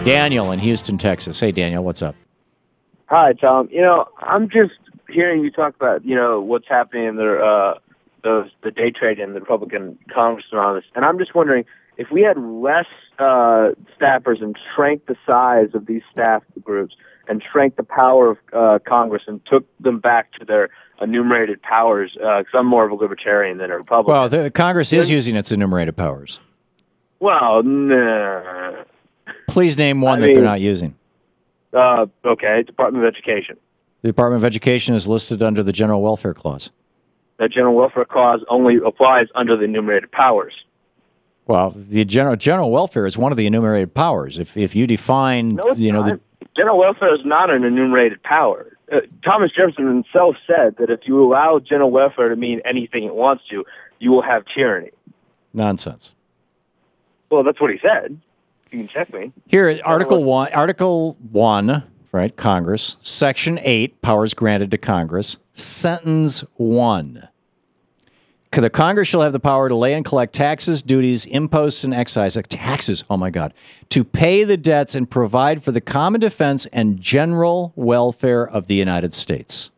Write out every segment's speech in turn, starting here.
Daniel in Houston, Texas. Hey, Daniel, what's up? Hi, Tom. I'm just hearing you talk about, what's happening in the day trade in the Republican Congress and all this, and I'm just wondering if we had less staffers and shrank the size of these staff groups and shrank the power of Congress and took them back to their enumerated powers, because I'm more of a libertarian than a Republican. Well, the Congress is using its enumerated powers. Well, nah. Please name one that they're not using. Okay, Department of Education. The Department of Education is listed under the General Welfare Clause. That General Welfare Clause only applies under the enumerated powers. Well, the general welfare is one of the enumerated powers. If you define, not. General welfare is not an enumerated power. Thomas Jefferson himself said that if you allow general welfare to mean anything it wants to, you will have tyranny. Nonsense. Well, that's what he said. You can check me. Here, Article 1, right, Congress, Section 8, powers granted to Congress, Sentence 1. The Congress shall have the power to lay and collect taxes, duties, imposts, and excise. Taxes, oh my God. To pay the debts and provide for the common defense and general welfare of the United States.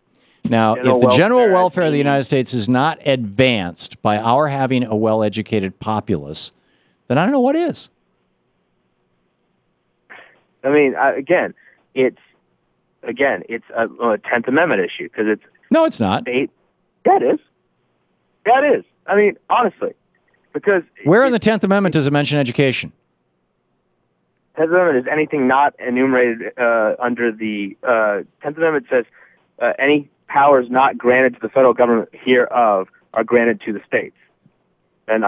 Now, if the general welfare of the United States is not advanced by our having a well-educated populace, then I don't know what is. I mean, again, it's a 10th Amendment issue because it's... No, it's not. That is. That is. I mean, honestly, because... Where in the 10th Amendment does it mention education? 10th Amendment is anything not enumerated under the... 10th Amendment says any powers not granted to the federal government hereof are granted to the states. And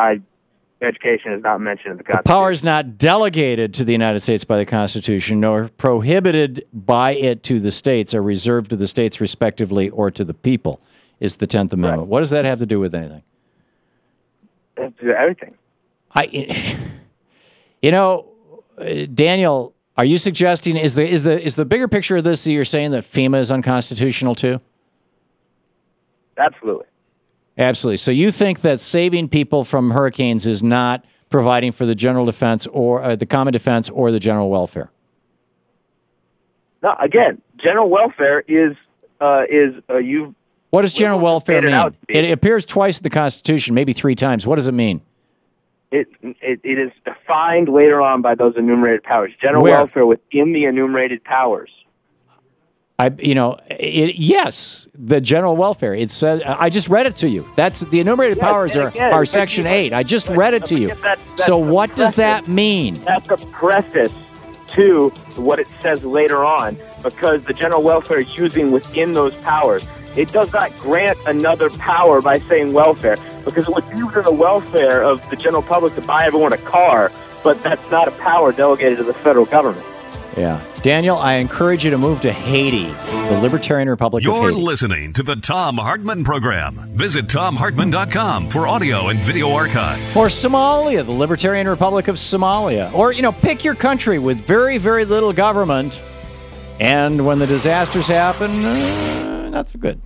education is not mentioned in the Constitution. The powers not delegated to the United States by the Constitution nor prohibited by it to the states are reserved to the states respectively or to the people. Is the 10th Amendment. Right. What does that have to do with anything? It has to do with everything. Daniel, are you suggesting is the bigger picture of this that you're saying that FEMA is unconstitutional too? Absolutely. Absolutely. So you think that saving people from hurricanes is not providing for the general defense or the common defense or the general welfare? No. Again, general welfare is you. What does general welfare mean? It appears twice in the Constitution, maybe 3 times. What does it mean? It is defined later on by those enumerated powers. General welfare within the enumerated powers. Yes, the general welfare. It says. I just read it to you. That's the enumerated powers are Section 8. I just read it to you. So what does that mean? That's a preface to what it says later on, because the general welfare is using within those powers. It does not grant another power by saying welfare, because it would be within the welfare of the general public to buy everyone a car, but that's not a power delegated to the federal government. Yeah. Daniel, I encourage you to move to Haiti, the Libertarian Republic of Haiti. You're listening to the Thom Hartmann Program. Visit ThomHartmann.com for audio and video archives. Or Somalia, the Libertarian Republic of Somalia. Or, pick your country with very, very little government. And when the disasters happen, not so good.